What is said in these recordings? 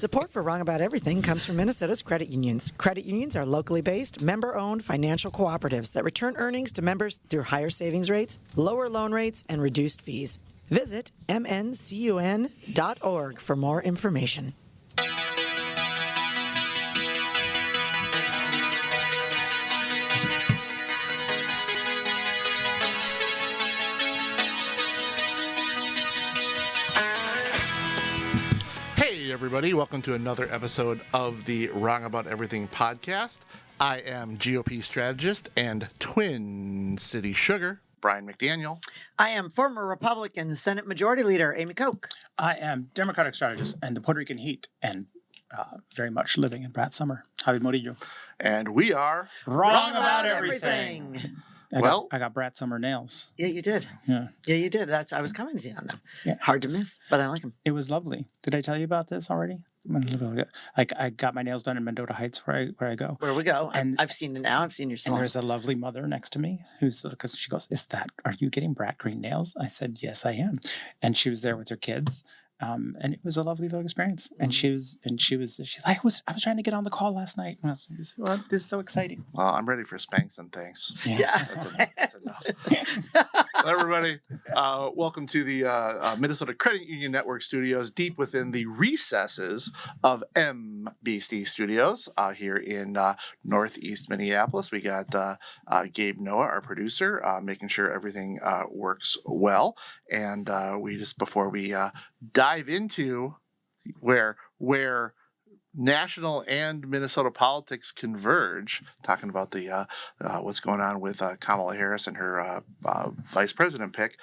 Support for Wrong About Everything comes from Minnesota's credit unions. Credit unions are locally based, member-owned financial cooperatives that return earnings to members through higher savings rates, lower loan rates, and reduced fees. Visit mncun.org for more information. Hey everybody, welcome to another episode of the Wrong About Everything podcast. I am GOP strategist and Twin City Sugar, Brian McDaniel. I am former Republican Senate Majority Leader Amy Koch. I am Democratic strategist and the Puerto Rican heat and very much living in Brad Summer. Javi Morillo. And we are Wrong About Everything. I got Brad Summer nails. Yeah, you did. Yeah, you did. I was commenting on them. Yeah. Hard to miss, but I like them. It was lovely. Did I tell you about this already? Like I got my nails done in Mendota Heights where I go. Where we go. And I've seen it now. I've seen your salon. And there's a lovely mother next to me because she goes, are you getting Brat Green nails? I said, yes, I am. And she was there with her kids. And it was a lovely little experience. And she's like, I was trying to get on the call last night. And I was well, this is so exciting. Well, I'm ready for spanks and thanks. Yeah. That's enough. Hello, everybody. Welcome to the Minnesota Credit Union Network studios, deep within the recesses of MBC Studios here in Northeast Minneapolis. We got Gabe Noah, our producer, making sure everything works well. And before we dive into where national and Minnesota politics converge, talking about the what's going on with Kamala Harris and her vice president pick,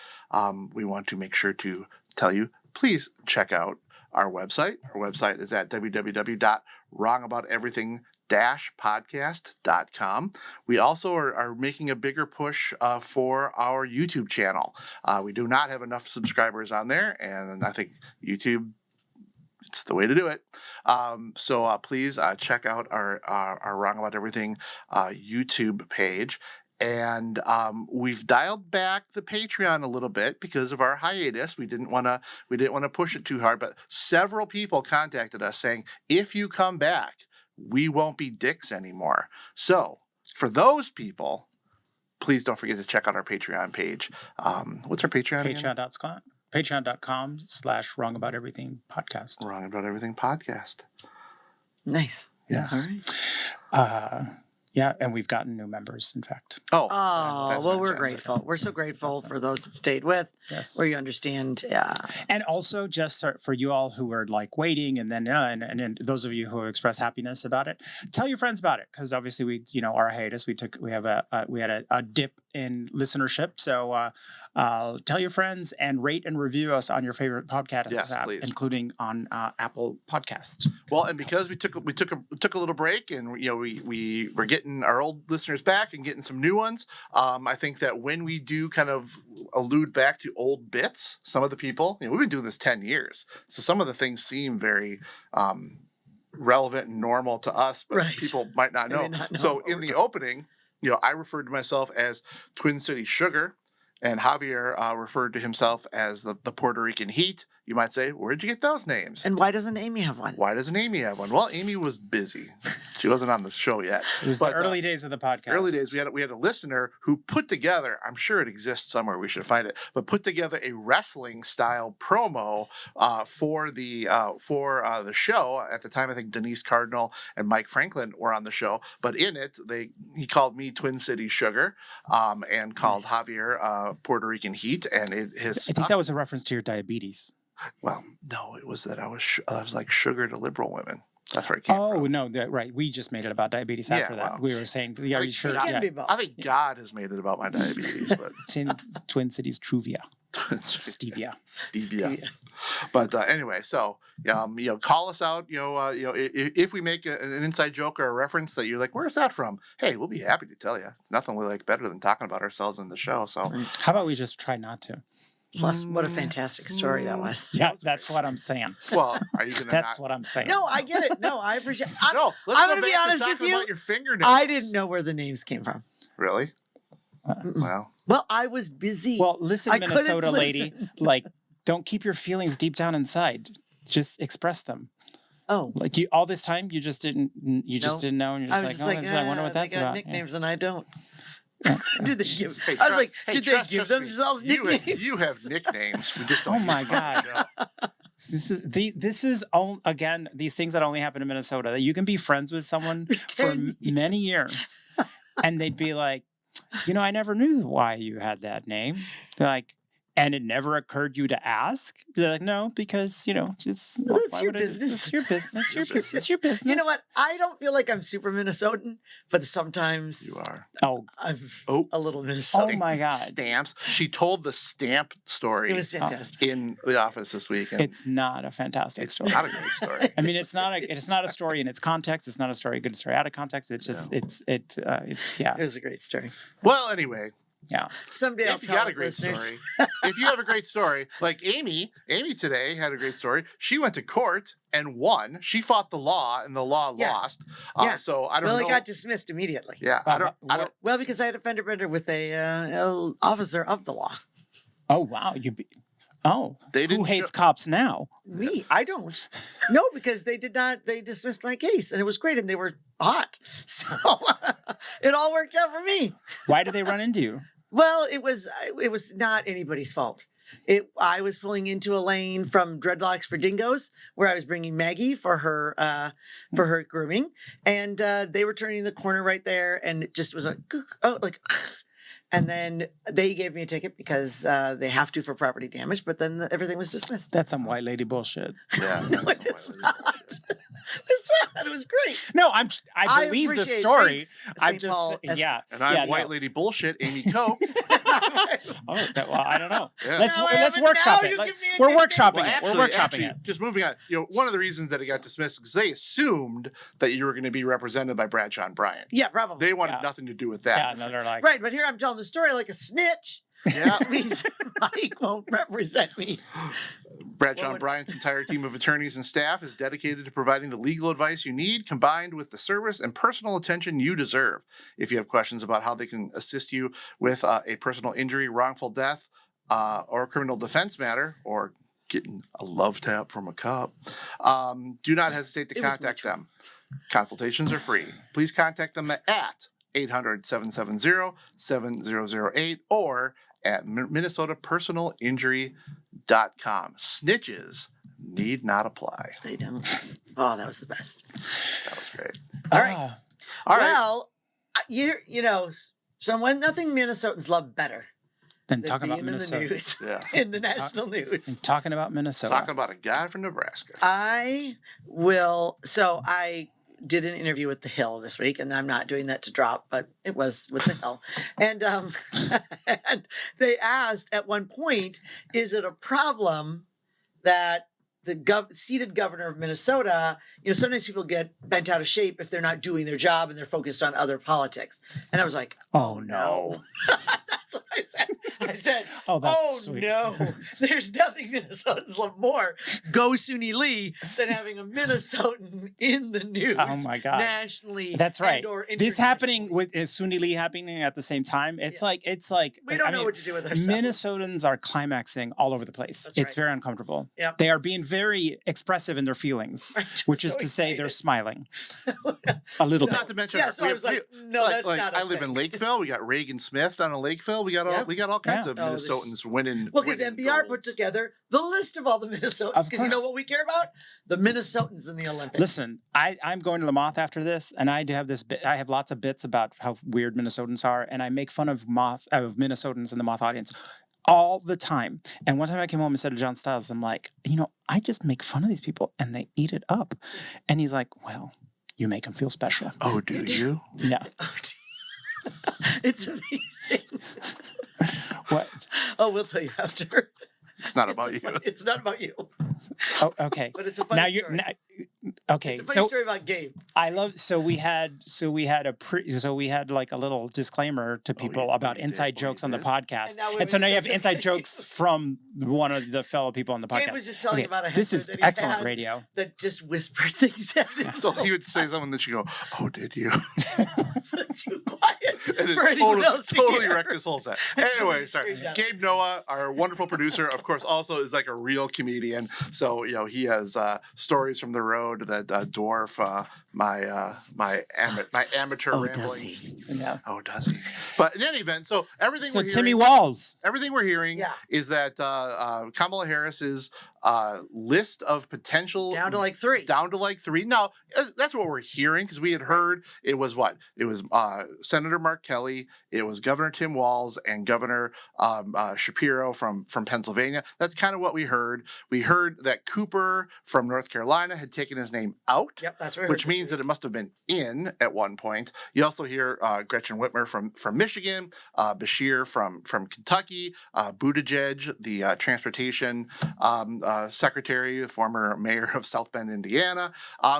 we want to make sure to tell you, please check out our website. Our website is at www.wrongabouteverything-podcast.com. We also are making a bigger push for our YouTube channel. We do not have enough subscribers on there, and I think YouTube, it's the way to do it. So please check out our Wrong About Everything YouTube page. And we've dialed back the Patreon a little bit because of our hiatus. We didn't want to push it too hard, but several people contacted us saying, if you come back, we won't be dicks anymore. So for those people, please don't forget to check out our Patreon page. What's our Patreon again? Patreon.com/Wrong About Everything podcast. Wrong About Everything podcast. Nice. Yes. All right. Yeah, and we've gotten new members, in fact. Well, fantastic. we're grateful. We're so grateful for those that stayed with. Yes. Where you understand. And also just for you all who are like waiting, and then and those of you who express happiness about it, tell your friends about it, because obviously we, our hiatus, we had a dip in listenership. So tell your friends and rate and review us on your favorite podcast app, please. including on Apple Podcast. Well, and because we took a little break, and we were getting our old listeners back and getting some new ones. I think that when we do kind of allude back to old bits, some of the people, we've been doing this 10 years, so some of the things seem very relevant and normal to us, but right. People might not know. So in the opening, I referred to myself as Twin City Sugar, and Javier referred to himself as the Puerto Rican heat. You might say, where'd you get those names? And why doesn't Amy have one? Well, Amy was busy. She wasn't on the show yet. It was the early days of the podcast. Early days, we had a listener who put together, I'm sure it exists somewhere, we should find it, but put together a wrestling style promo for the show. At the time, I think Denise Cardinal and Mike Franklin were on the show, but in it, he called me Twin City Sugar, and called Javier Puerto Rican heat, and I think that was a reference to your diabetes. Well, no, it was that I was like sugar to liberal women. That's where it came from. Oh, no, right. We just made it about diabetes after that. Well, we were saying, are you sure? It can be both. I think God has made it about my diabetes, but Twin Cities Truvia. Stevia. But anyway, so call us out. If we make an inside joke or a reference that you're like, where's that from? Hey, we'll be happy to tell you. It's nothing we like better than talking about ourselves in the show. So how about we just try not to? Plus, what a fantastic story that was. Yeah, that's what I'm saying. Well, are you going to That's what I'm saying. No, I get it. No, I appreciate it. I'm going to be honest with you. About your fingernails. I didn't know where the names came from. Really? Well, I was busy. Well, listen, Minnesota lady, don't keep your feelings deep down inside. Just express them. Oh, Like all this time, you just didn't know, and you're just I was like, just I wonder what they that's got about. nicknames and I don't. Yeah. Did they give? Hey, I was like, hey, did they trust give me, themselves nicknames? You have nicknames. We just don't. Oh my use them on the God. show. This is again these things that only happen in Minnesota. That you can be friends with someone for 10 many years, and they'd be like, I never knew why you had that name. They're like, and it never occurred you to ask. They're like, no, because just That's why your would I- business. It's your business. It's your business. You know what? I don't feel like I'm super Minnesotan, but sometimes You are. I'm Oh. a little Minnesotan. Oh my God. Stamps. She told the stamp story It was fantastic. in the office this week. And It's not a fantastic it's story. not a great story. I mean, it's not a story in its context. It's not a story, good story out of context. It's just, yeah. It was a great story. Well, anyway, Yeah. Someday I'll if you tell got a it, great listeners. story, if you have a great story, like Amy today had a great story. She went to court and won. She fought the law and the law Yeah. lost. Yeah. So I don't Well, know. it got dismissed immediately. Yeah, I don't. Well, because I had a fender bender with a officer of the law. Oh, wow. They Who didn't hates cops now? Me, I don't. No, because they did not. They dismissed my case, and it was great, and they were hot, so it all worked out for me. Why did they run into you? Well, it was not anybody's fault. I was pulling into a lane from Dreadlocks for Dingoes, where I was bringing Maggie for her grooming, and they were turning the corner right there, and it just was like. And then they gave me a ticket because they have to for property damage, but then everything was dismissed. That's some white lady bullshit. Yeah, No, it's not. It's not. It was great. No, I believe the appreciate- story. thanks, I'm St. just Paul as- yeah. And I'm yeah, white no. lady bullshit, Amy Coe. Well, I don't know. Yeah. Let's Now I let's have it. workshop Now it. you Like, give me a we're nickname. workshopping Well, it. actually, We're workshopping it. just moving on. One of the reasons that it got dismissed is they assumed that you were going to be represented by Bradshaw and Bryant. Yeah, probably. They wanted Yeah. nothing to do with Yeah, that. no, they're like, Right, but here I'm telling the story like a snitch. Yeah. That means Mike won't represent me. Bradshaw Well, and Bryant's entire team of attorneys and staff is dedicated to providing the legal advice you need, combined with the service and personal attention you deserve. If you have questions about how they can assist you with a personal injury, wrongful death, or a criminal defense matter, or getting a love tap from a cop, do not hesitate to It was contact them. Consultations are free. Please contact them at 800-770-7008 or at minnesotapersonalinjury.com. Snitches need not apply. They don't. Oh, that was the best. That was great. All right. All right. Well, someone nothing Minnesotans love better then than talking about being in the Minnesota. news, Yeah. in the national news. And talking about Minnesota. Talking about a guy from Nebraska. I did an interview with The Hill this week, and I'm not doing that to drop, but it was with The Hill. And, and they asked at one point, is it a problem that the seated governor of Minnesota, sometimes people get bent out of shape if they're not doing their job and they're focused on other politics. And I was like, Oh no. That's what I said. I said, Oh, that's sweet. no, there's nothing Minnesotans love more, go Suni Lee, than having a Minnesotan in the news. Oh my God. Nationally. That's right. and/or This happening internationally. is Suni Lee happening at the same time. It's like We don't know what to do with ourselves. Minnesotans are climaxing all over the place. That's It's right. very uncomfortable. Yep. They are being very expressive in their feelings, Right. which is So to say they're excited. smiling a little bit. Not to mention, Yeah, so I was like, no, that's not a I live in thing. Lakeville. We got Reagan Smith down in Lakeville. We got all kinds Yeah. of Oh, there's- Minnesotans winning. Well, because winning NPR put golds. together the list of all the Minnesotans. Of Because you know course. what we care about? The Minnesotans in the Olympics. Listen, I'm going to Lamothe after this, and I do have this bit. I have lots of bits about how weird Minnesotans are, and I make fun of Minnesotans in the Moth audience all the time. And one time I came home and said to John Stiles, I'm like, I just make fun of these people, and they eat it up. And he's like, well, you make them feel special. Oh, do you? Yeah. It's amazing. What? Oh, we'll tell you after. It's not about you. It's not about you, Oh, okay. but it's a funny Now story. Okay. It's a funny So story about Gabe. I love. So we had like a little disclaimer to people you about did? inside Oh, you jokes on the did? podcast, And now we and so have now you have inside inside jokes from one of the fellow people on the podcast. Gabe was just telling about a This heifer is that he excellent had radio. that just whispered things at him. So he would say something that you go, oh, did you? Too quiet. And it For anyone else to totally hear. wrecked this whole set. Anyway, sorry. screamed out. Gabe Noah, our wonderful producer, of course, also is like a real comedian. So, he has stories from the road that dwarf my amateur Oh, does ramblings. he? Yeah. Oh, does he? But in any event, so everything So we're Timmy hearing, Walz. everything we're hearing Yeah. is that Kamala Harris's list of potential Down to like 3. down to like 3. No, that's what we're hearing, because we had heard it was what? It was Senator Mark Kelly, it was Governor Tim Walz, and Governor Shapiro from Pennsylvania. That's kind of what we heard. We heard that Cooper from North Carolina had taken his name out. Yep, that's what I heard Which this means week. that it must have been in at one point. You also hear Gretchen Whitmer from Michigan, Bashir from Kentucky, Buttigieg, the transportation secretary, former mayor of South Bend, Indiana.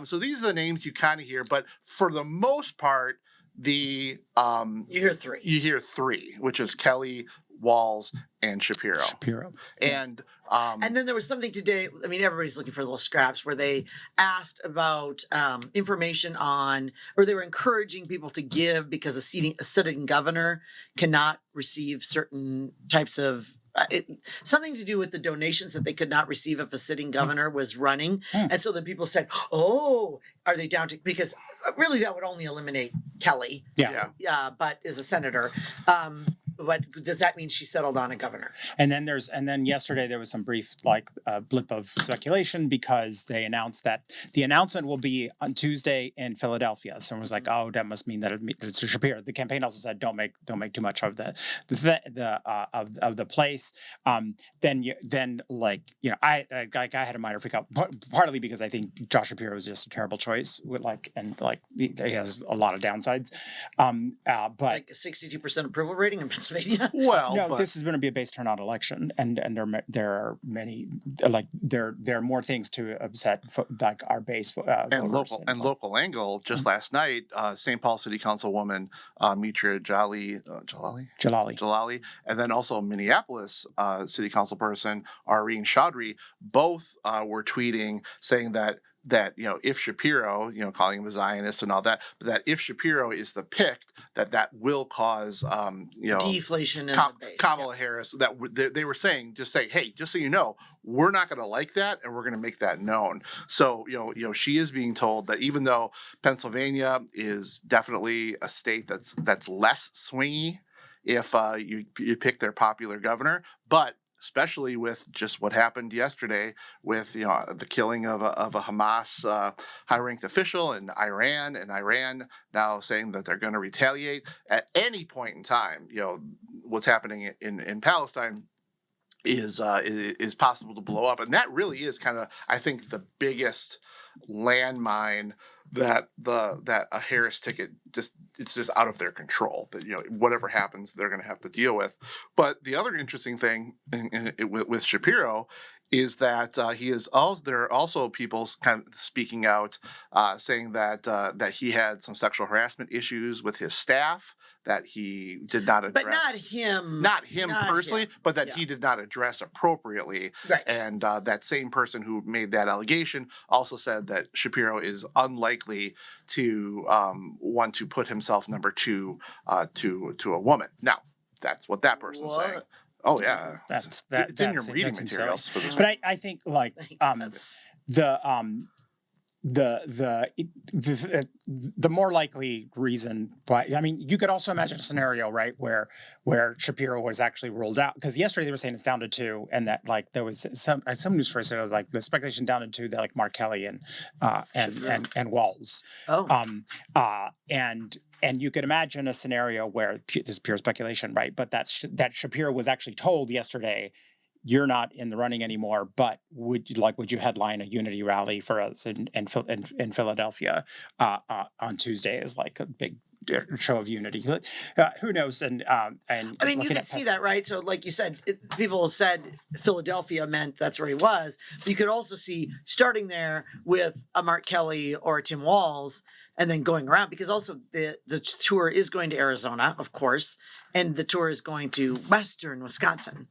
So these are the names you kind of hear, but for the most part, You hear 3. you hear 3, which is Kelly, Walz, and Shapiro. And And then there was something today. I mean, everybody's looking for little scraps where they asked about information on, or they were encouraging people to give because a sitting governor cannot receive certain types of. Something to do with the donations that they could not receive if a sitting governor was running. And so then people said, oh, are they down to, because really that would only eliminate Kelly. Yeah. But as a senator, what does that mean? She settled on a governor. And then yesterday there was some brief blip of speculation because they announced that the announcement will be on Tuesday in Philadelphia. Someone was like, "Oh, that must mean that it's Shapiro." The campaign also said, "Don't make too much of the place." I had a minor freak out, partly because I think Josh Shapiro is just a terrible choice. He has a lot of downsides. But Like a 62% approval rating in Pennsylvania. well, no, but this is going to be a base turnout election, and there are many there are more things to upset our base and voters local angle. Just last night, St. Paul City Councilwoman Mitra Jalali, and then also Minneapolis City Council person Irene Chaudhry, both were tweeting saying that if Shapiro, calling him a Zionist and all that, but that if Shapiro is the pick, that will cause deflation in the base. Kamala Harris. That they were saying, hey, just so you know, we're not going to like that, and we're going to make that known. So she is being told that even though Pennsylvania is definitely a state that's less swingy if you pick their popular governor, but especially with just what happened yesterday with the killing of a Hamas high-ranked official in Iran, and Iran now saying that they're going to retaliate at any point in time. What's happening in Palestine is possible to blow up, and that really is kind of, I think, the biggest landmine that a Harris ticket it's just out of their control. That whatever happens, they're going to have to deal with. But the other interesting thing with Shapiro is that there are also people kind of speaking out, saying that he had some sexual harassment issues with his staff that he did not address. But not him personally, him. but that he did not address appropriately. Right. And that same person who made that allegation also said that Shapiro is unlikely to want to put himself number 2 to a woman. Now, that's what that person's saying. Oh yeah, it's in your reading materials for this. But I think Thanks, the more likely reason why, I mean, you could also imagine a scenario, right, where Shapiro was actually ruled out, because yesterday they were saying it's down to 2, and that there was some news story said it was the speculation down to 2 that Mark Kelly and Walz. And you could imagine a scenario where this is pure speculation, right? But that Shapiro was actually told yesterday, you're not in the running anymore, but would you headline a unity rally for us in Philadelphia on Tuesday as a big show of unity? Who knows? And I mean, you could see that, right? So like you said, people said Philadelphia meant that's where he was. But you could also see starting there with a Mark Kelly or a Tim Walz, and then going around, because also the tour is going to Arizona, of course, and the tour is going to Western Wisconsin.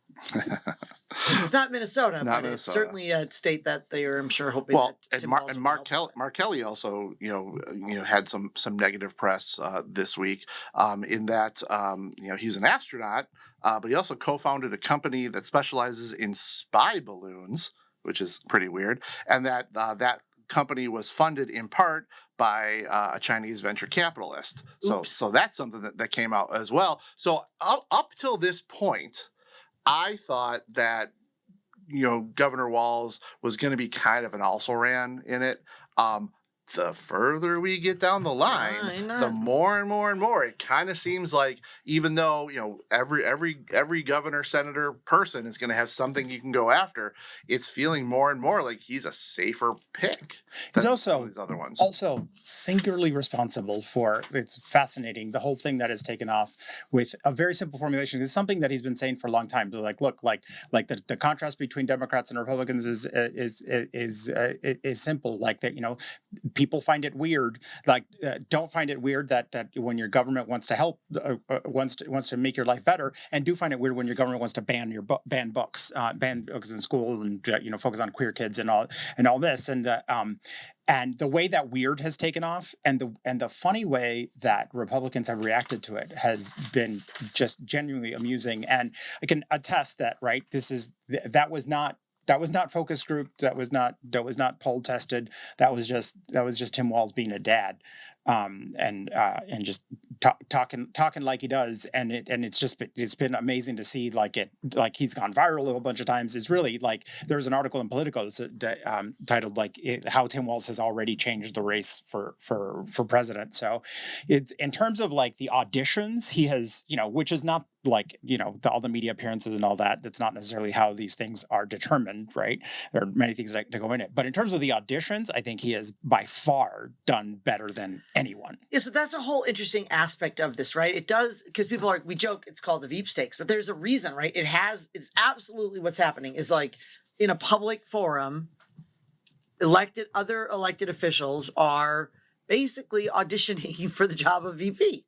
It's not Minnesota, Not but it's Minnesota. certainly a state that they are, I'm sure, hoping Well, that and, Tim Mar- Walz and will Mark help. Mark Kelly also, had some negative press this week, in that he's an astronaut, but he also co-founded a company that specializes in spy balloons, which is pretty weird, and that company was funded in part by a Chinese venture capitalist. Oops. So that's something that came out as well. So up till this point, I thought that Governor Walz was going to be kind of an also ran in it. The further we get down the line, the more and more and more it kind of seems like, even though every governor, senator, person is going to have something you can go after, it's feeling more and more like he's a safer pick than He's some of these other ones. also singularly responsible for, it's fascinating, the whole thing that has taken off with a very simple formulation. It's something that he's been saying for a long time. Like, look, like the contrast between Democrats and Republicans is simple. Like that, people find it weird. Like, don't find it weird that when your government wants to help, wants to make your life better, and do find it weird when your government wants to ban books in school, and focus on queer kids and all this, and the way that weird has taken off, and the funny way that Republicans have reacted to it has been just genuinely amusing. And I can attest that, right, that was not focus group. That was not poll tested. That was just Tim Walz being a dad, and just talking like he does. And it's been amazing to see, like he's gone viral a bunch of times. It's really like, there's an article in Politico titled how Tim Walz has already changed the race for president. So it's, in terms of like the auditions, he has, which is not like, all the media appearances and all that. That's not necessarily how these things are determined, right? There are many things that go in it. But in terms of the auditions, I think he has by far done better than anyone. Yeah, so that's a whole interesting aspect of this, right? It does, because we joke it's called the Veep stakes, but there's a reason, right? It's absolutely what's happening is, like, in a public forum, other elected officials are basically auditioning for the job of VP.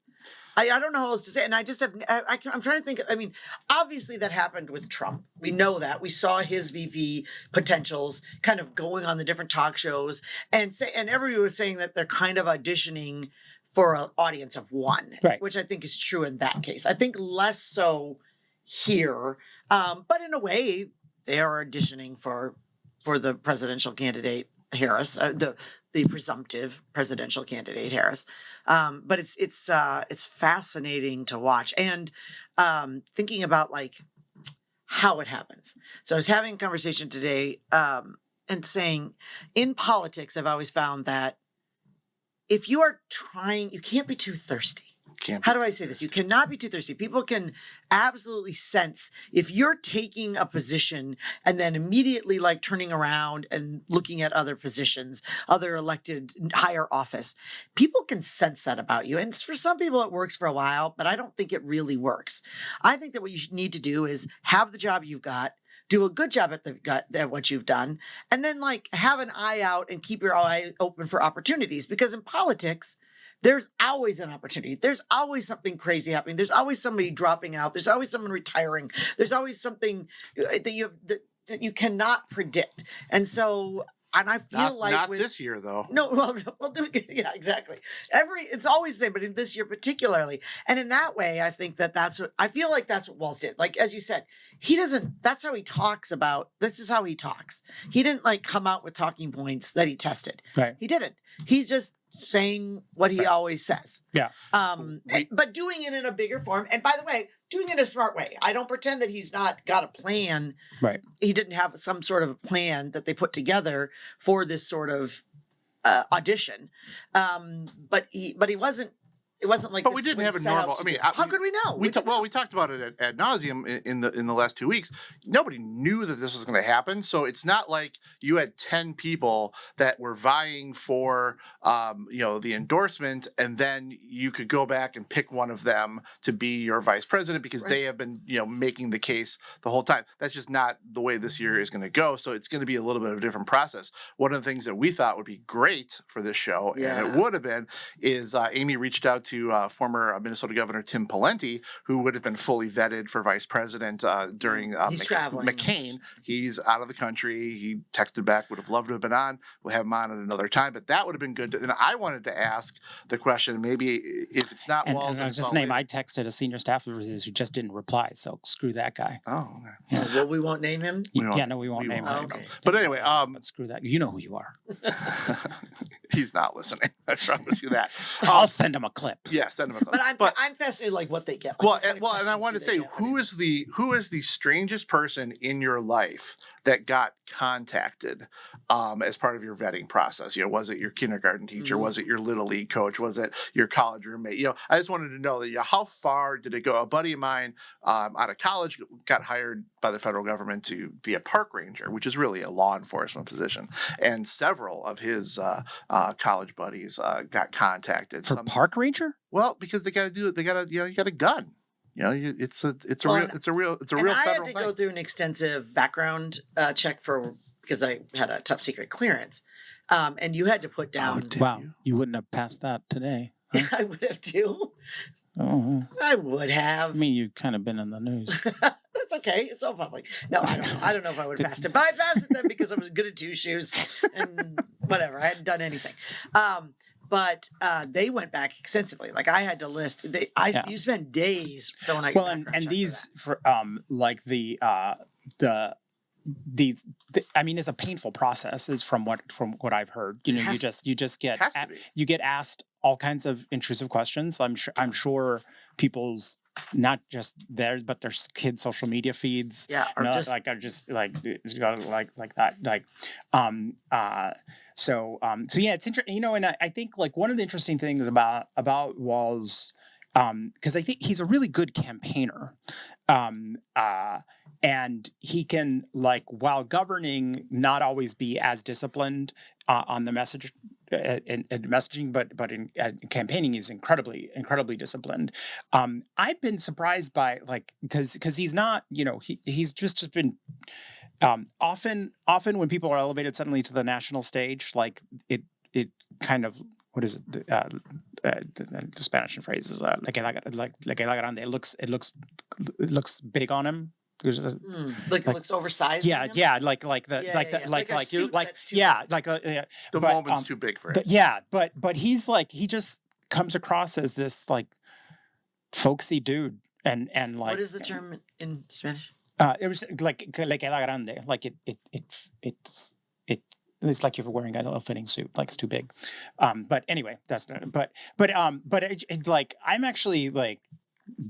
I don't know how else to say it. And I'm trying to think. I mean, obviously that happened with Trump. We know that. We saw his VP potentials kind of going on the different talk shows, and everybody was saying that they're kind of auditioning for an audience of one, right, which I think is true in that case. I think less so here, but in a way they are auditioning for the presidential candidate Harris, the presumptive presidential candidate Harris. But it's fascinating to watch, and thinking about like how it happens. So I was having a conversation today, and saying, in politics, I've always found that if you are trying, you can't be too thirsty. How do I say this? You cannot be too thirsty. People can absolutely sense if you're taking a position and then immediately like turning around and looking at other positions, other elected higher office. People can sense that about you. And for some people it works for a while, but I don't think it really works. I think that what you need to do is have the job you've got, do a good job at what you've done, and then like have an eye out and keep your eye open for opportunities. Because in politics, there's always an opportunity. There's always something crazy happening. There's always somebody dropping out. There's always someone retiring. There's always something that you cannot predict. And so, and I feel not this year though. No, well, yeah, exactly. It's always the same, but in this year particularly. And in that way, I think that's what Walz did. Like, as you said, that's how he talks about, this is how he talks. He didn't like come out with talking points that he tested. Right. He didn't. He's just saying what he always says. Yeah. But doing it in a bigger form. And by the way, doing it in a smart way. I don't pretend that he's not got a plan. Right. He didn't have some sort of a plan that they put together for this sort of audition. But he wasn't. It wasn't like. But we didn't have a normal. I mean, how could we know? We talked about it ad nauseum in the last 2 weeks. Nobody knew that this was going to happen, so it's not like you had 10 people that were vying for the endorsement, and then you could go back and pick one of them to be your vice president because they have been making the case the whole time. That's just not the way this year is going to go. So it's going to be a little bit of a different process. One of the things that we thought would be great for this show, and it would have been, is Amy reached out to former Minnesota Governor Tim Pawlenty, who would have been fully vetted for vice president during He's traveling. McCain. He's out of the country. He texted back, would have loved to have been on. We'll have him on at another time, but that would have been good. And I wanted to ask the question, maybe if it's not Walz. And just name, I texted a senior staffer who just didn't reply, so screw that guy. Oh, okay. Yeah. Well, we won't name him? We won't name him. Okay. But anyway, but screw that. You know who you are. he's not listening. I promise you that. I'll send him a clip. Yeah, send him a clip. But I'm fascinated, like what they get. Like, Well, and I want to say, who is the strangest person in your life that got contacted as part of your vetting process? You know, was it your kindergarten teacher? Mm-hmm. Was it your little league coach? Was it your college roommate? You know, I just wanted to know that, how far did it go? A buddy of mine out of college got hired by the federal government to be a park ranger, which is really a law enforcement position, and several of his college buddies got contacted For park ranger? Well, because they got to do it. They got to, you got a gun. You know, it's a real and I had federal to thing. go through an extensive background check because I had a top secret clearance, and you had to put down. Wow, you wouldn't have passed that today. Huh? I would have too. Oh, I would have. I mean, you've kind of been in the news. That's okay. It's all public. No, I don't know. I don't know if I would have passed it, but I passed it then because I was good at two shoes and whatever. I hadn't done anything. But they went back extensively. Like I had to list. You spent days filling out. Well, and these for like these. I mean, it's a painful process. Is from what I've heard. You know, you just get asked all kinds of intrusive questions. I'm sure people's not just theirs, but their kids' social media feeds. Yeah, or just like that. So yeah, it's interesting. You know, and I think like one of the interesting things about Walz, because I think he's a really good campaigner. And he can, like, while governing, not always be as disciplined on the message and messaging, but in campaigning, he's incredibly disciplined. I've been surprised by, like, because he's not, you know, he's just been often when people are elevated suddenly to the national stage, like it kind of, what is it? The Spanish phrase is like grande. It looks big on him. Like it looks oversized. Yeah, like the moment's too big for him. But he's like, he just comes across as this like folksy dude, and like, what is the term in Spanish? It was like la grande, like it's like you're wearing a fitting suit, like it's too big. But anyway, that's not. But like I'm actually like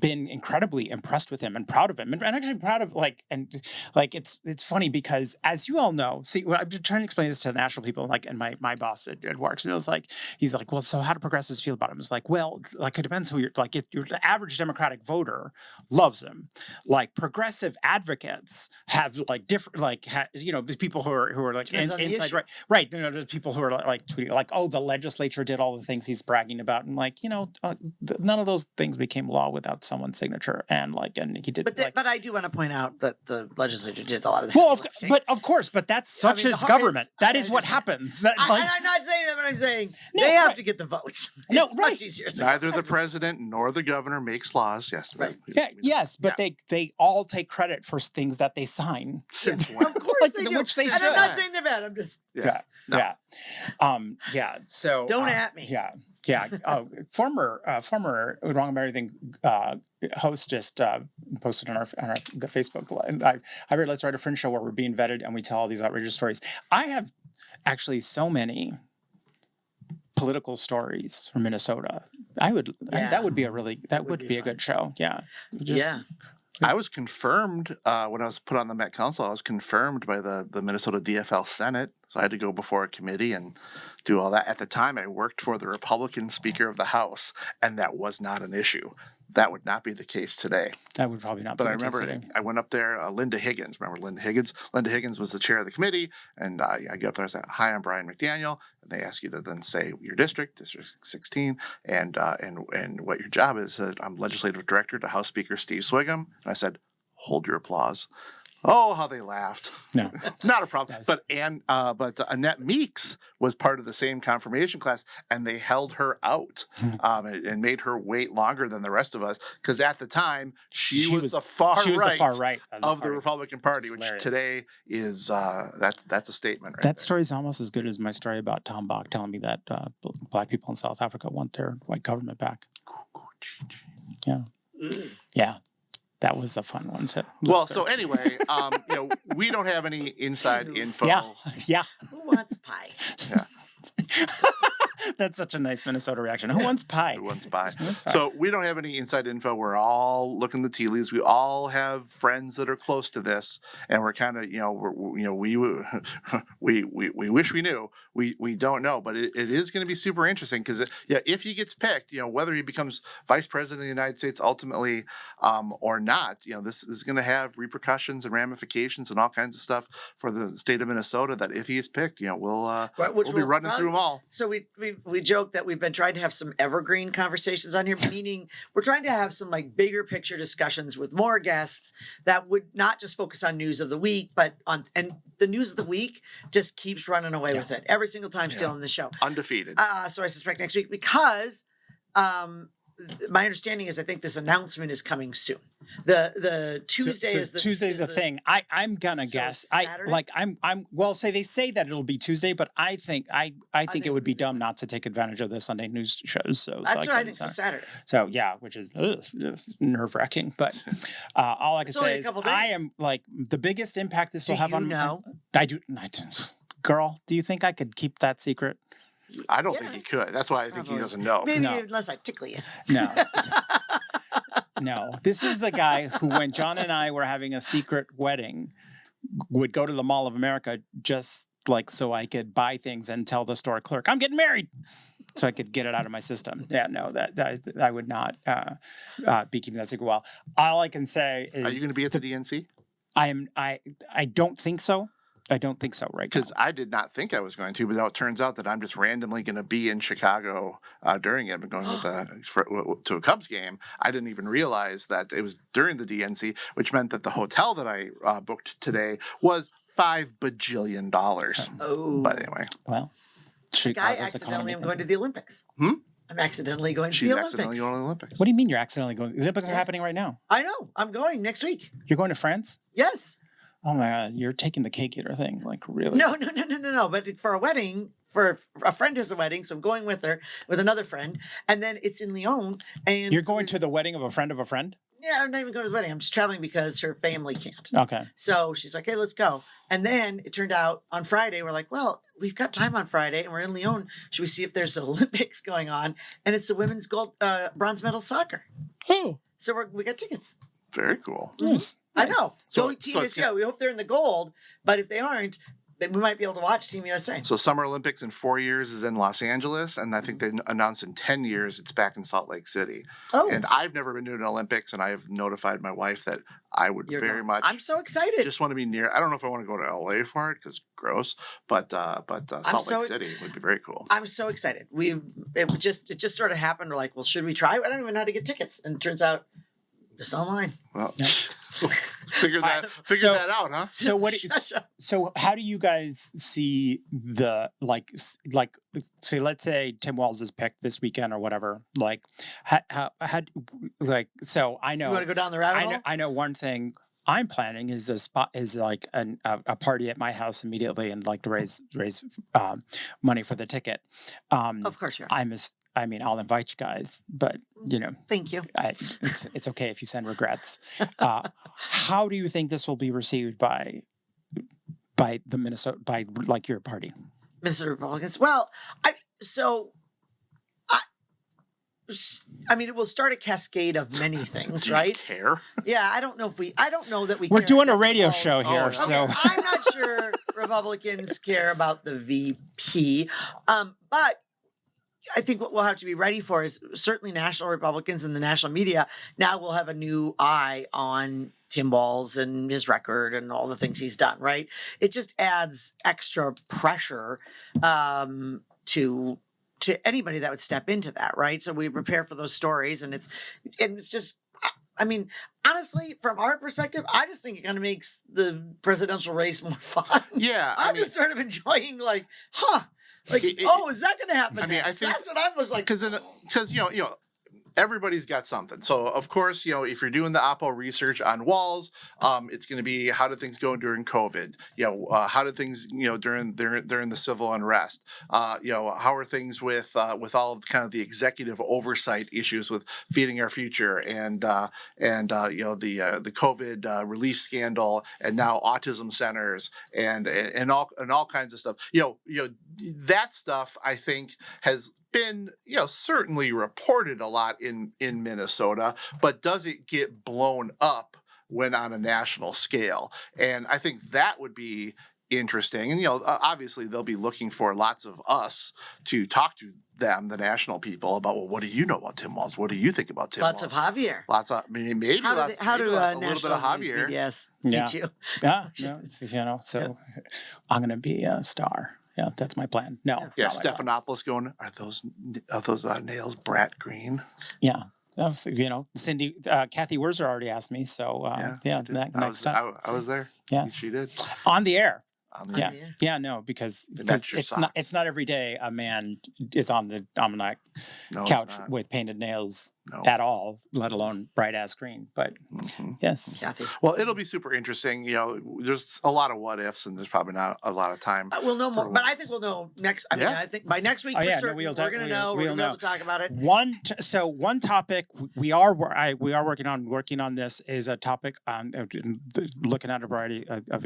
been incredibly impressed with him and proud of him, and actually proud of it's funny because, as you all know, see, I've been trying to explain this to national people, like, and my boss at work, and it was like, he's like, well, so how do progressives feel about him? It's like, well, like it depends who you're like. If you're the average Democratic voter loves him. Like progressive advocates have like different, like you know, people who are like inside, right. You know, there's people who are like tweeting like, oh, the legislature did all the things he's bragging about, and like, you know, none of those things became law without someone's signature, and he did. But I do want to point out that the legislature did a lot of that. Well, of course, but that's such as government. That is what happens. I'm not saying that, but I'm saying they have to get the votes. It's much easier. Neither the president nor the governor makes laws. Yes, right. Yes, but they all take credit for things that they sign. Since when? Of course they do. And I'm not saying they're bad. I'm just So don't at me. Yeah. Oh, former Wrong About Everything host just posted on the Facebook. I read Let's Write a Fringe show where we're being vetted and we tell all these outrageous stories. I have actually so many political stories from Minnesota. That would be a good show. Yeah. I was confirmed when I was put on the Met Council. I was confirmed by the Minnesota DFL Senate, so I had to go before a committee and do all that. At the time, I worked for the Republican Speaker of the House, and that was not an issue. That would not be the case today. That would probably not be the case today. But I remember I went up there, Linda Higgins. Remember Linda Higgins? Linda Higgins was the chair of the committee, and I got up there and said, "Hi, I'm Brian McDaniel." And they ask you to then say your district 16, and what your job is. I'm legislative director to House Speaker Steve Swigum. And I said, "Hold your applause." Oh, how they laughed. No. Not a problem. Yes. But Annette Meeks was part of the same confirmation class, and they held her out and made her wait longer than the rest of us because at the time she was the far right of the Republican Party, which today is that's a statement. Right. That story is almost as good as my story about Tom Bach telling me that black people in South Africa want their white government back. Yeah. Yeah. That was a fun one. Well, so anyway, we don't have any inside info. Yeah. Who wants pie? Yeah. That's such a nice Minnesota reaction. Who wants pie? Who wants pie? So we don't have any inside info. We're all looking the tea leaves. We all have friends that are close to this, and we're kind of, we wish we knew. We don't know, but it is going to be super interesting because if he gets picked, whether he becomes vice president of the United States ultimately or not, this is going to have repercussions and ramifications and all kinds of stuff for the state of Minnesota. That if he is picked, we'll be running through them all. So we joke that we've been trying to have some evergreen conversations on here, meaning we're trying to have some like bigger picture discussions with more guests that would not just focus on news of the week, but and the news of the week just keeps running away with it every single time stealing the show. Undefeated. So I suspect next week because my understanding is I think this announcement is coming soon. The Tuesday is the Tuesday's the thing. I'm gonna guess. Saturday? They say that it'll be Tuesday, but I think it would be dumb not to take advantage of the Sunday news shows. So that's what I think. So Saturday. So yeah, which is nerve wracking. But all I can say is I am like the biggest impact this will have on. I do. Girl, do you think I could keep that secret? I don't think he could. That's why I think he doesn't know. Maybe unless I tickle you. No. No. This is the guy who, when John and I were having a secret wedding, would go to the Mall of America just like so I could buy things and tell the store clerk, I'm getting married. So I could get it out of my system. Yeah, no, that I would not be keeping that secret well. All I can say is... Are you going to be at the DNC? I don't think so. I don't think so, right? Because I did not think I was going to, but now it turns out that I'm just randomly going to be in Chicago during it. I'm going to a Cubs game. I didn't even realize that it was during the DNC, which meant that the hotel that I booked today was $5 bajillion. Oh, but anyway, well, I accidentally am going to the Olympics. I'm accidentally going to the Olympics. She's accidentally going to the Olympics. What do you mean you're accidentally going? The Olympics are happening right now. I know. I'm going next week. You're going to France? Yes. Oh my God, you're taking the cake eater thing, like really? No. But for a wedding, for a friend has a wedding, so I'm going with her, with another friend, and then it's in Lyon. And you're going to the wedding of a friend of a friend? Yeah, I'm not even going to the wedding. I'm just traveling because her family can't. Okay. So she's like, hey, let's go. And then it turned out on Friday, we're like, well, we've got time on Friday and we're in Lyon. Should we see if there's an Olympics going on? And it's the women's bronze medal soccer. Oh. So we got tickets. Very cool. Yes. I know. Go Team USA. We hope they're in the gold, but if they aren't, then we might be able to watch Team USA. So Summer Olympics in 4 years is in Los Angeles, and I think they announced in 10 years it's back in Salt Lake City. Oh. And I've never been to an Olympics, and I have notified my wife that I would much. I'm so excited. Just want to be near. I don't know if I want to go to LA for it because gross, but Salt Lake City would be very cool. I'm so excited. It just sort of happened. We're like, well, should we try? I don't even know how to get tickets, and it turns out. Just online. Well, figure that out, huh? So how do you guys see the like say let's say Tim Walz is picked this weekend or whatever? Like how so I know you want to go down the rabbit hole? I know one thing I'm planning is a party at my house immediately and like to raise money for the ticket. Of course you are. I'll invite you guys, but thank you. It's okay if you send regrets. How do you think this will be received by your party? Minnesota Republicans. Well, it will start a cascade of many things, right? Care? Yeah, I don't know that we. We're care doing a radio show here, so I'm not sure Republicans care about the VP, but. I think what we'll have to be ready for is certainly national Republicans and the national media now will have a new eye on Tim Walz and his record and all the things he's done, right? It just adds extra pressure to anybody that would step into that, right? So we prepare for those stories and it's just I mean, honestly, from our perspective, I just think it kind of makes the presidential race more fun. Yeah, I'm just sort of enjoying, like, like, is that going to happen? I mean, next? I think That's what I was like. Because you know, everybody's got something. So of course, you know, if you're doing the Oppo research on Walz, it's going to be how did things go during COVID? You know, how did things, you know, during the civil unrest? You know, how are things with all of kind of the executive oversight issues with feeding our future and you know the COVID relief scandal and now autism centers and all kinds of stuff. You know that stuff I think has been, you know, certainly reported a lot in Minnesota, but does it get blown up when on a national scale? And I think that would be interesting. And, you know, obviously they'll be looking for lots of us to talk to them, the national people, about, well, what do you know about Tim Walz? What do you think about Tim Walz? Lots of Javier. Lots of, maybe how lots, do, how maybe do a little bit national of news Javier. medias Yeah. meet you? Yeah, no, it's, you know, so I'm going to be a star. Yeah, that's my plan. No. Yeah, not my plan. Stephanopoulos going, are those nails brat green? Yeah. So, you know, Cindy, Kathy Wurzer already asked me. So, yeah, next time. I was there. Yes. She did. On the air. Yeah. Yeah, no, because match your it's not every day a man is on the couch with painted nails at all, let alone bright ass green. But yes, Kathy. Well, it'll be super interesting. You know, there's a lot of what ifs, and there's probably not a lot of time. We'll know more, but I think we'll know next. I mean, I think by next week, we're going to know. We're going to talk about it. One topic we are working on this is a topic looking at a variety of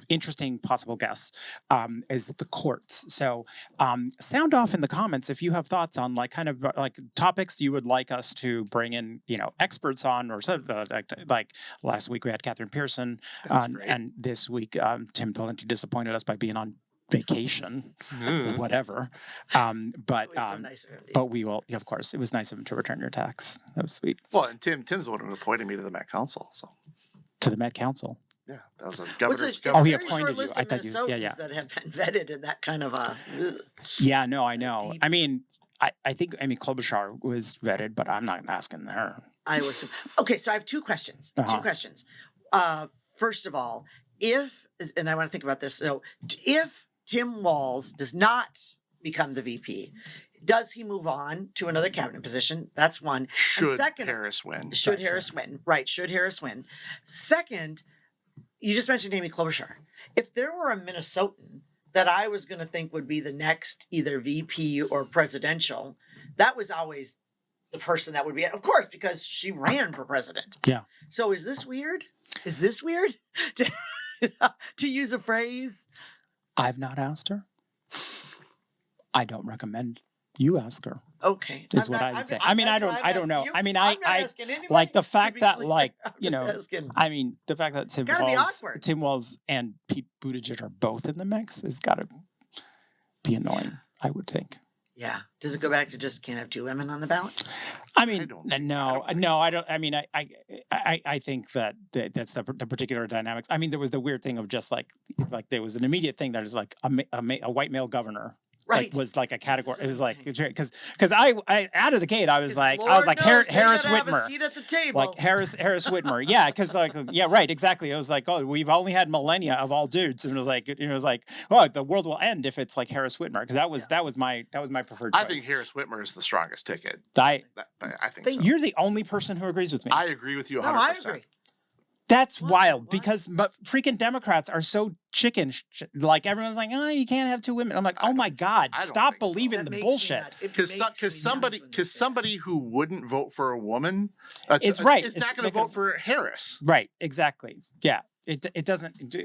interesting possible guests is the courts. So sound off in the comments if you have thoughts on like kind of like topics you would like us to bring in, you know, experts on, or something like last week we had Catherine Pearson and this week Tim Pawlenty disappointed us by being on vacation or whatever. But so nice of him, but we will, of course, it was nice of him to return your tax. That was sweet. Well, and Tim's the one who appointed me to the Met Council. So to the Met Council. Yeah, that was a governor's. He appointed you. I thought you. Yeah. That have been vetted in that kind of a. Yeah, no, I know. I mean, I think Amy Klobuchar was vetted, but I'm not asking her. I was okay. So I have two questions. Two questions. First of all, and I want to think about this. So, if Tim Walz does not become the VP, does he move on to another cabinet position? That's one. Should Harris win? Should Harris win? Right. Should Harris win? Second, you just mentioned Amy Klobuchar. If there were a Minnesotan that I was going to think would be the next either VP or presidential, that was always the person that would be, of course, because she ran for president. Yeah. So is this weird? Is this weird to use a phrase? I've not asked her. I don't recommend you ask her. Okay. Is what I would say. I mean, I don't know. I mean, I like the fact that, like, you know, I mean, the fact that Tim Walz and Pete Buttigieg are both in the mix has got to be annoying, I would think. Yeah. Does it go back to just can't have two women on the ballot? I mean, no, I don't. I mean, I think that's the particular dynamics. I mean, there was the weird thing of just like there was an immediate thing that is like a white male governor. Right. Like, was like a category. It was like because I out of the gate I was like Harris Whitmer. Have a seat at the table. Like Harris Whitmer. Yeah, because right, exactly. It was like, oh, we've only had millennia of all dudes, and it was like oh, the world will end if it's like Harris Whitmer, because that was my preferred choice. I think Harris Whitmer is the strongest ticket. I think so. You're the only person who agrees with me. I agree with you 100%. No, I agree. That's wild because freaking Democrats are so chicken. Like everyone's like, oh, you can't have two women. I'm like, oh my God, stop believing the bullshit. Because somebody who wouldn't vote for a woman is not going to vote for Harris. Right. Exactly. Yeah. It doesn't.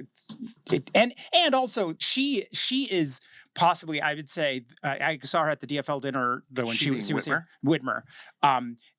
And also she is possibly, I would say, I saw her at the DFL dinner when she was here. Whitmer.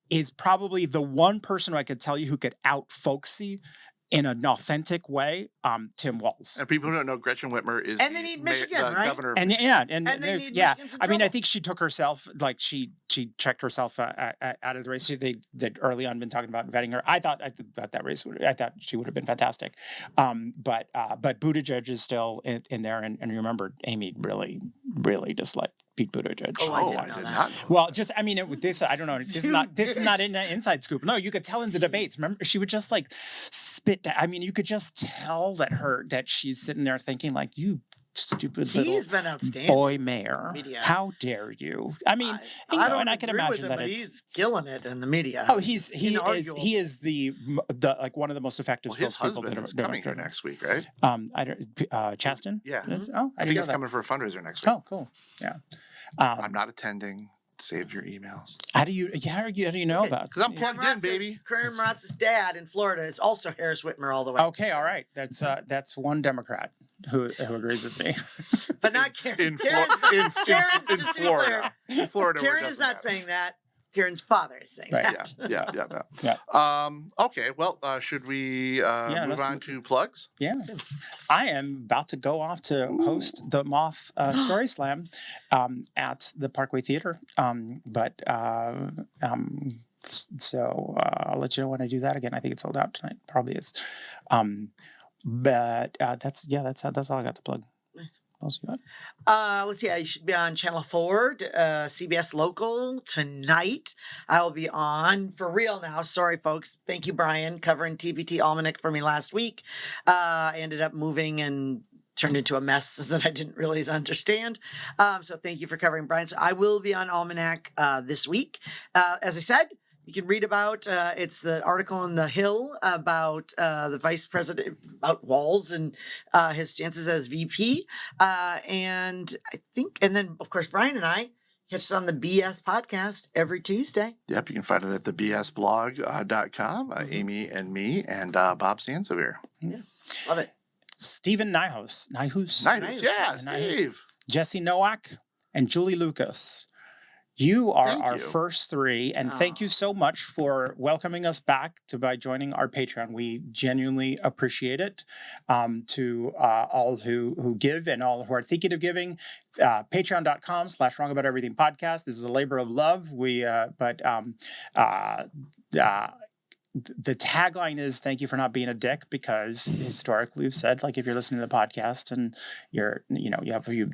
Is probably the one person who I could tell you who could out folksy in an authentic way, Tim Walz. And people who don't know, Gretchen Whitmer is and they need Michigan, right? Governor of I mean, I think she took herself, like she checked herself out of the race. They'd early on been talking about vetting her. I thought that race I thought she would have been fantastic. But Buttigieg is still in there, and remember, Amy really really dislike Pete Buttigieg. Oh, I Oh, didn't I know did that. not know. Well, just I mean, this I don't know. This is not an inside scoop. No, you could tell in the debates. Remember, she would just like spit. I mean, you could just tell that she's sitting there thinking like, "You stupid He's little been outstanding. boy mayor, Media. how dare you?" I mean, I don't and I can agree with imagine him, that but it's. he's killing it in the media. Oh, he is Inarguable. the like one of the most effective Well, his spokespeople. husband that is have- coming here next week, right? I don't. Chaston. Yeah. Is? Oh, I didn't think know he's that. coming for a fundraiser next week. Oh, cool. Yeah. I'm not attending. Save your emails. How do you know about? Because I'm plugged in, baby. Karen Mratz's dad in Florida is also Harris Whitmer all the way. Okay, all right. That's one Democrat who agrees with me. But not Karen. In Karen's Florida. just to be clear, In Florida. where it Karen is doesn't not matter. saying that. Karen's father is saying Right. that. Yeah. Okay. Well, should we move let's on to plugs? Yeah. I am about to go off to host the Moth Story Slam at the Parkway Theater. So I'll let you know when I do that again. I think it's sold out tonight. Probably is. That's all I got to plug. Nice. What else you got? Let's see. I should be on Channel 4, CBS Local tonight. I will be on for real now. Sorry, folks. Thank you, Brian, covering TBT Almanac for me last week. I ended up moving and turned into a mess that I didn't really understand. So thank you for covering, Brian. So I will be on Almanac this week. As I said, you can read about it's the article in the Hill about the vice president, about Walz and his chances as VP. And I think, and then of course, Brian and I catch us on the BS podcast every Tuesday. Yep. You can find it at thebsblog.com. Amy and me and Bob Sansevere. Yeah, love it. Stephen Nyhus. Yeah, Nyhus. Steve. Jesse Nowak and Julie Lucas. You are Thank our you. first three, and thank you so much for welcoming us back by joining our Patreon. We genuinely appreciate it. To all who give and all who are thinking of giving, patreon.com/wrongabouteverything podcast. This is a labor of love. The tagline is "Thank you for not being a dick," because historically we've said, like, if you're listening to the podcast and you have a few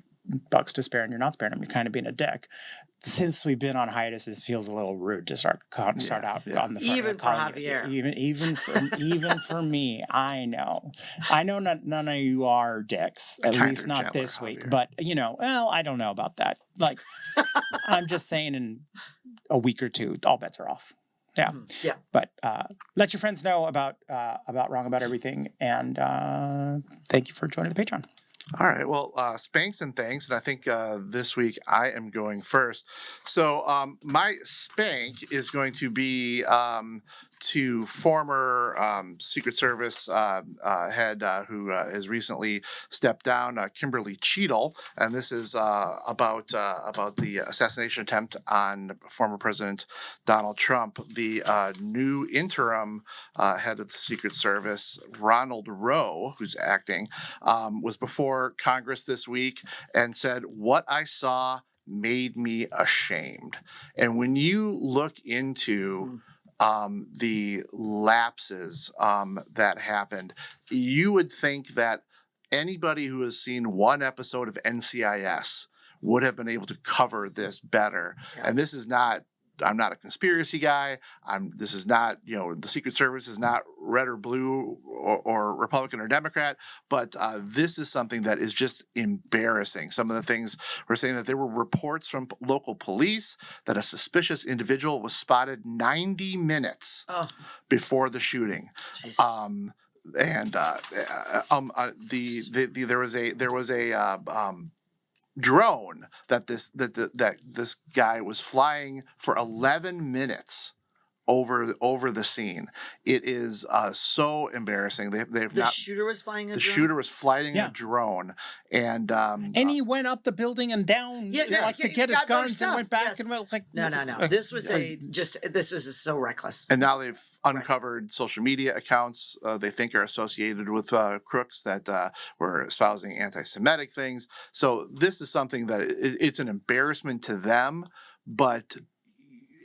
bucks to spare and you're not sparing them, you're kind of being a dick. Since we've been on hiatus, this feels a little rude to start out on the front. Even for Javier. Even for me, I know none of you are dicks, at least not this week. Javier. But I don't know about that. Like, I'm just saying, in a week or two, all bets are off. Yeah. Yeah. But let your friends know about Wrong About Everything, and thank you for joining the Patreon. All right. Well, spanks and thanks. And I think this week I am going first. So my spank is going to be to former Secret Service head who has recently stepped down, Kimberly Cheadle. And this is about the assassination attempt on former President Donald Trump. The new interim head of the Secret Service, Ronald Rowe, who's acting, was before Congress this week and said, "What I saw made me ashamed." And when you look into the lapses that happened, you would think that anybody who has seen one episode of NCIS would have been able to cover this better. Yeah. And this is not, I'm not a conspiracy guy. This is not, the Secret Service is not red or blue or Republican or Democrat, but this is something that is just embarrassing. Some of the things we're saying, that there were reports from local police that a suspicious individual was spotted 90 minutes before the shooting. There was a drone that this guy was flying for 11 minutes over the scene. It is so embarrassing. The shooter was flying a drone? The shooter was flying a drone, and he went up the building and down, to get his guns, and went back and went like, no. This was this was so reckless. And now they've uncovered social media accounts they think are associated with crooks that were espousing anti-Semitic things. So this is something that it's an embarrassment to them, but.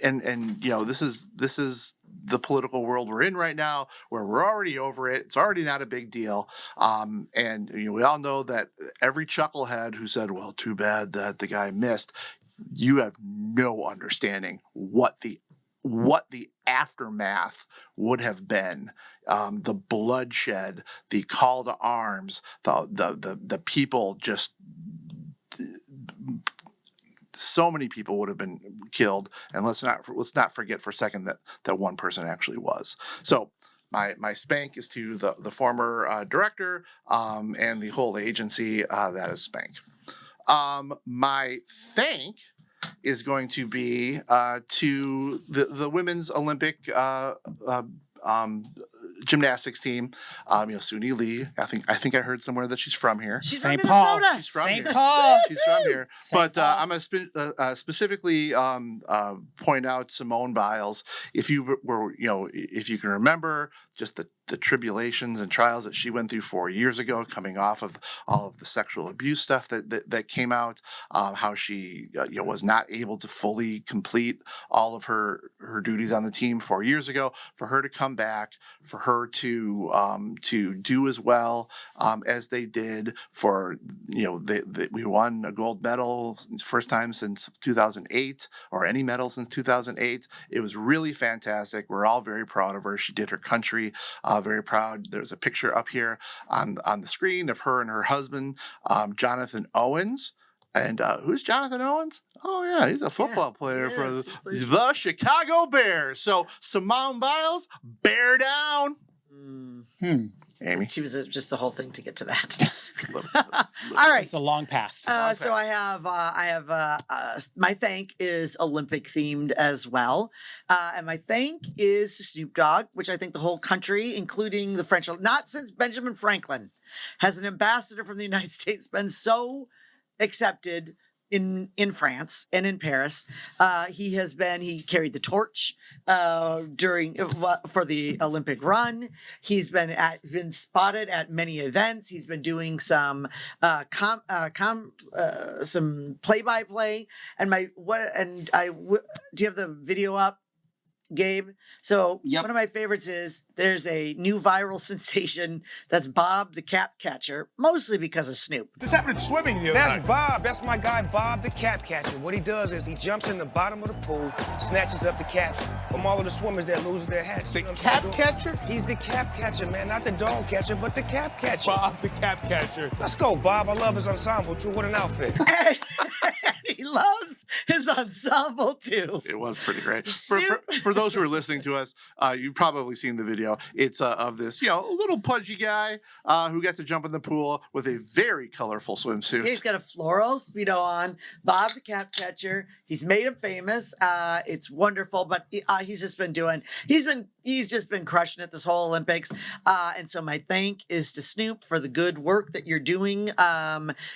And this is the political world we're in right now, where we're already over it. It's already not a big deal. And we all know that every chucklehead who said, well, too bad that the guy missed, you have no understanding what the aftermath would have been. The bloodshed, the call to arms, the people just, so many people would have been killed, and let's not forget for a second that one person actually was. So my spank is to the former director and the whole agency. That is spank. My thank is going to be to the women's Olympic gymnastics team. Suni Lee. I think I heard somewhere that she's from here. She's from St. Paul. Minnesota. She's from St. here. Paul. She's from here. St. But I'm going to specifically point out Simone Biles. If you were, if you can remember just the tribulations and trials that she went through 4 years ago, coming off of all of the sexual abuse stuff that came out, how she was not able to fully complete all of her duties on the team 4 years ago, for her to come back, for her to do as well as they did, for we won a gold medal first time since 2008, or any medal since 2008. It was really fantastic. We're all very proud of her. She did her country very proud. There's a picture up here on the screen of her and her husband, Jonathan Owens. And who's Jonathan Owens? Oh, yeah, he's a football player for the Chicago Bears. So Simone Biles, bear down. Amy. She was just the whole thing to get to that. All right. It's a long path. So I have my thank is Olympic themed as well. And my thank is to Snoop Dogg, which I think the whole country, including the French, not since Benjamin Franklin has an ambassador from the United States been so accepted in France and in Paris. He carried the torch for the Olympic run. He's been spotted at many events. He's been doing some some play-by-play. And do you have the video up, Gabe? So One of my favorites is there's a new viral sensation that's Bob the Cap Catcher, mostly because of Snoop. This happened in swimming the other That's night. Bob. That's my guy, Bob the Cap Catcher. What he does is he jumps in the bottom of the pool, snatches up the caps from all of the swimmers that lose their hats. The You know what I'm cap saying? catcher? He's the cap catcher, man. Not the dog catcher, but the cap catcher. Bob the cap catcher. Let's go, Bob. I love his ensemble, too. What an outfit. And he loves his ensemble too. It was pretty great. For those who are listening to us, you've probably seen the video. It's of this, little pudgy guy who got to jump in the pool with a very colorful swimsuit. He's got a floral Speedo on. Bob the Cap Catcher. He's made him famous. It's wonderful, but he's just been crushing it this whole Olympics. And so my thank is to Snoop for the good work that you're doing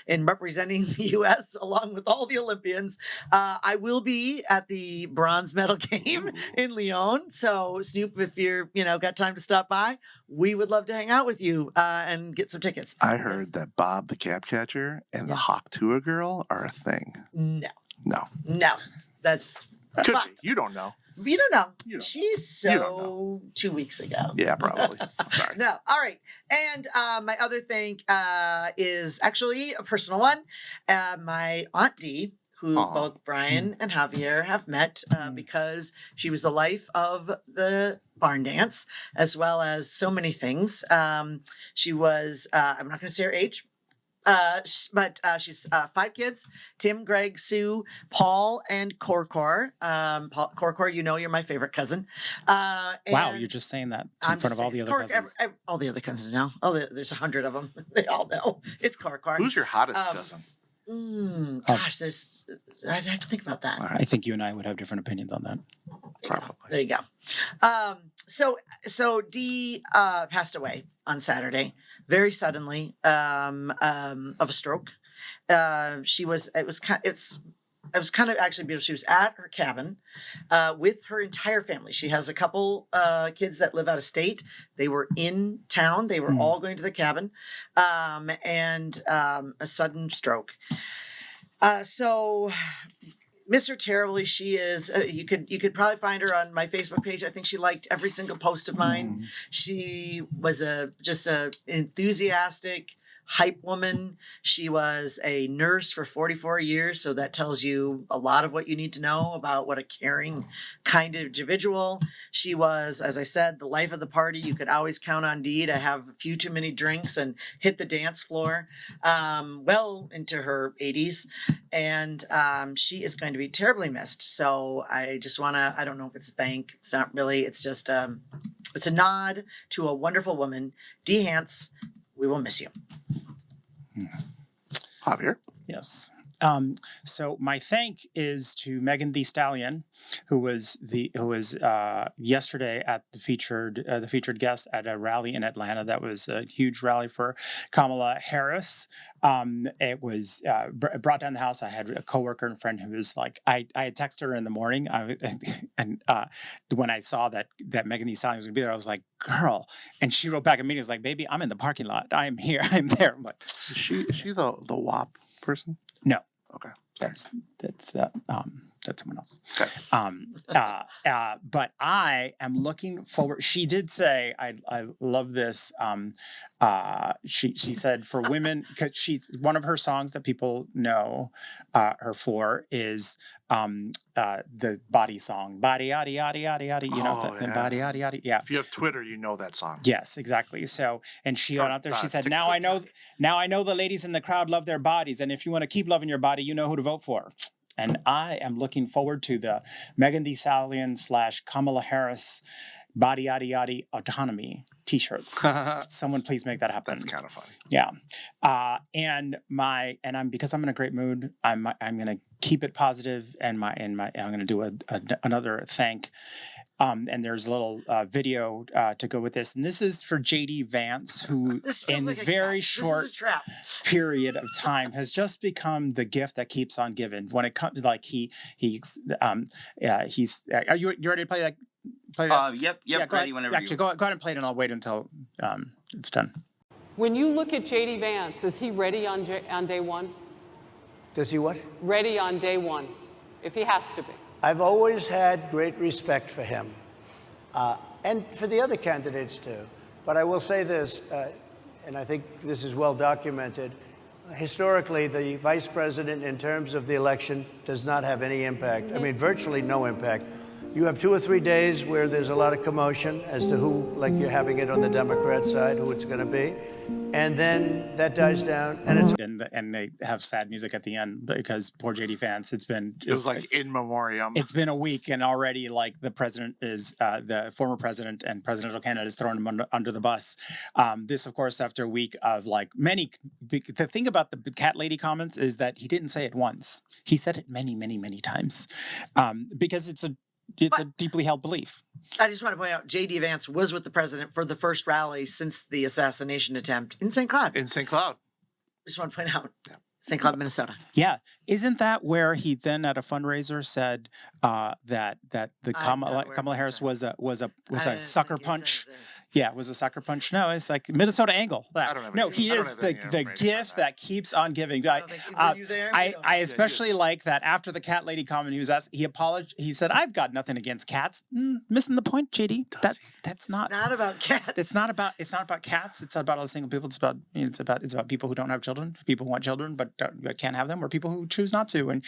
in representing the U.S. along with all the Olympians. I will be at the bronze medal game in Lyon. So Snoop, if you're got time to stop by, we would love to hang out with you and get some tickets. I heard that Bob the Cap Catcher and the Hawk Tuah girl are a thing. No. That's Could be. You don't know. You don't know. You don't She's know. You don't so 2 weeks ago. Yeah, probably. I'm sorry. No. All right. And my other thing is actually a personal one. My Aunt Dee, who both Brian and Javier have met because she was the life of the barn dance, as well as so many things. She was, I'm not going to say her age, but she's 5 kids: Tim, Greg, Sue, Paul, and Korkor. Korkor, you're my favorite cousin. Wow, you're just saying that in front of all the other cousins. All the other cousins know. There's 100 of them. They all know. It's Korkor. Who's your hottest cousin? Gosh, I'd have to think about that. I think you and I would have different opinions on that. There you go. So Dee passed away on Saturday, very suddenly, of a stroke. It was kind of actually beautiful. She was at her cabin with her entire family. She has a couple kids that live out of state. They were in town. They were all going to the cabin, and a sudden stroke. So miss her terribly. She is. You could probably find her on my Facebook page. I think she liked every single post of mine. She was just a enthusiastic, hype woman. She was a nurse for 44 years, so that tells you a lot of what you need to know about what a caring kind of individual. She was, as I said, the life of the party. You could always count on Dee to have a few too many drinks and hit the dance floor well into her 80s. And she is going to be terribly missed. So I just want to, I don't know if it's a thank, it's not really, it's just, it's a nod to a wonderful woman. Dee Vance, we will miss you. Javier? Yes. So my thank is to Megan Thee Stallion, who was yesterday at the featured guest at a rally in Atlanta. That was a huge rally for Kamala Harris. It was brought down the house. I had a coworker and friend who was like, I had texted her in the morning, and when I saw that Megan Thee Stallion was gonna be there, I was like, girl, and she wrote back immediately, was like, baby, I'm in the parking lot. I'm here. I'm there. I'm like, Is she the WAP person? no. Okay. That's someone else. Okay. But I am looking forward. She did say, I love this. She said for women, because one of her songs that people know her for is the body song, body yaddy yaddy yaddy yaddy. You know that, and body yaddy yaddy. Yeah. If you have Twitter, you know that song. Yes, exactly. So, and she went out there. She said, "Now I know the ladies in the crowd love their bodies, and if you want to keep loving your body, you know who to vote for." And I am looking forward to the Megan Thee Stallion / Kamala Harris body yaddy yaddy autonomy T-shirts. Someone please make that happen. That's kind of funny. Yeah. And I'm because I'm in a great mood. I'm going to keep it positive, and I'm going to do another thank. And there's a little video to go with this. And this is for JD Vance, who in this very short period of time has just become the gift that keeps on giving. When it comes, like he's are you ready to play that? Yep. Yeah, Ready whenever actually, go ahead and play it, and I'll wait until it's done. When you look at JD Vance, is he ready on day one? Does he what? Ready on day one, if he has to be. I've always had great respect for him, and for the other candidates too. But I will say this, and I think this is well documented. Historically, the vice president, in terms of the election, does not have any impact. I mean, virtually no impact. You have 2 or 3 days where there's a lot of commotion as to who, like you're having it on the Democrat side, who it's going to be. And then that dies down. And they have sad music at the end because poor JD Vance, it was like in memoriam. It's been a week, and already like the president is, the former president and presidential candidate is throwing him under the bus. This, of course, after a week of like the thing about the cat lady comments is that he didn't say it once. He said it many, many, many times because it's a deeply held belief. I just want to point out, JD Vance was with the president for the first rally since the assassination attempt in St. Cloud. Just want to point out, St. Cloud, Minnesota. Yeah, isn't that where he then at a fundraiser said that the Kamala Harris was a sucker punch? Yeah, it was a sucker punch. No, it's like Minnesota angle. He is the gift that keeps on giving. I especially like that after the cat lady comment, he was asked, he apologized. He said, "I've got nothing against cats." Missing the point, JD. That's not. It's not about cats. It's not about cats. It's not about all the single people. It's about people who don't have children, people who want children but can't have them, or people who choose not to.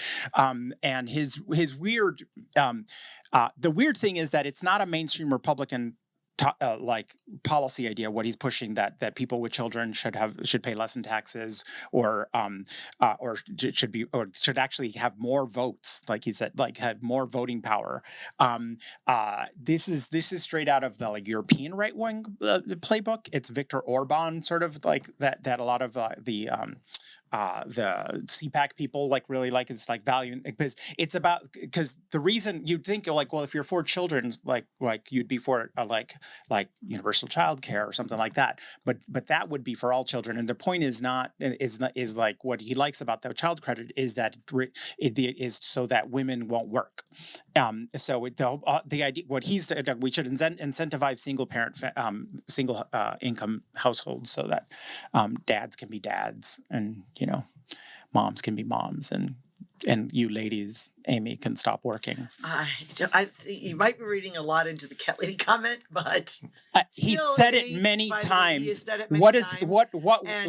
And his weird. The weird thing is that it's not a mainstream Republican like policy idea. What he's pushing that people with children should pay less in taxes, or should actually have more votes, like he said, like have more voting power. This is straight out of the like European right wing playbook. It's Viktor Orban sort of like that a lot of the CPAC people like really like is like value, because it's about, because the reason you'd think like, well, if you're for children, like you'd be for like universal child care or something like that, but that would be for all children. And the point is like what he likes about the child credit is that it is so that women won't work. So the idea, what he's, we should incentivize single parent single income households so that dads can be dads, and moms can be moms, and you ladies Amy can stop working. You might be reading a lot into the cat lady comment, but He still, said it Amy, many by the way, times. he has said it many What is times, and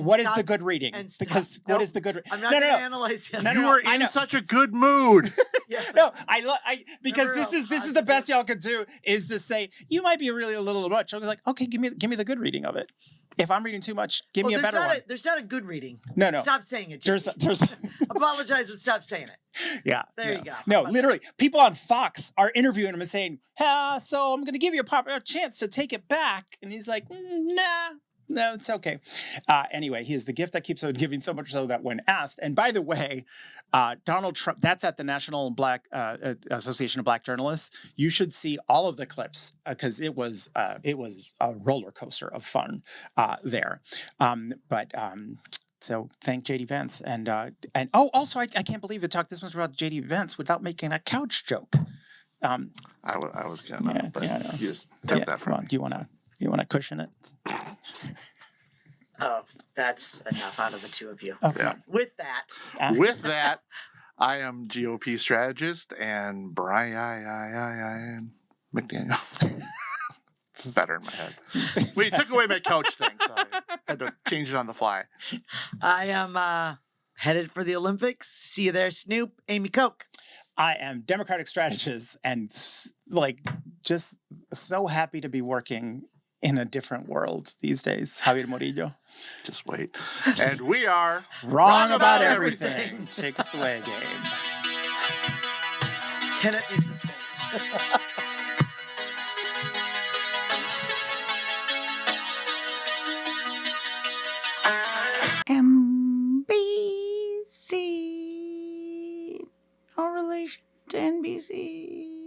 what is the stop- good reading? and stop- Because no, what is the good? I'm not going to analyze him. No, You no, were I in know. such a good mood. Yeah, No, because Remember this how is the best positive- y'all could do is to say you might be really a little much. I was like, okay, give me the good reading of it. If I'm reading too much, give me a better one. There's not a good reading. No. Stop saying it. There's Apologize and stop saying it. yeah. There you go. No, literally, people on Fox are interviewing him and saying, so I'm going to give you a chance to take it back. And he's like, nah. No, it's okay. Anyway, he is the gift that keeps on giving, so much so that when asked, and by the way, Donald Trump, that's at the National Black Association of Black Journalists. You should see all of the clips because it was a roller coaster of fun there. So thank JD Vance and also I can't believe it talked this much about JD Vance without making a couch joke. I was gonna, but you just took that from me. Do you want to cushion it? Oh, that's enough out of the two of you. Okay. Yeah. With that, With that, I am GOP strategist and Brian McDaniel. It's better in my head. Well, you took away my couch thing, so I had to change it on the fly. I am headed for the Olympics. See you there, Snoop. Amy Koch. I am Democratic strategist and just so happy to be working in a different world these days. Javier Morillo. Just wait. And we are Wrong about everything. Take us away, Gabe. Kenneth is the state. NBC. No relation to NBC.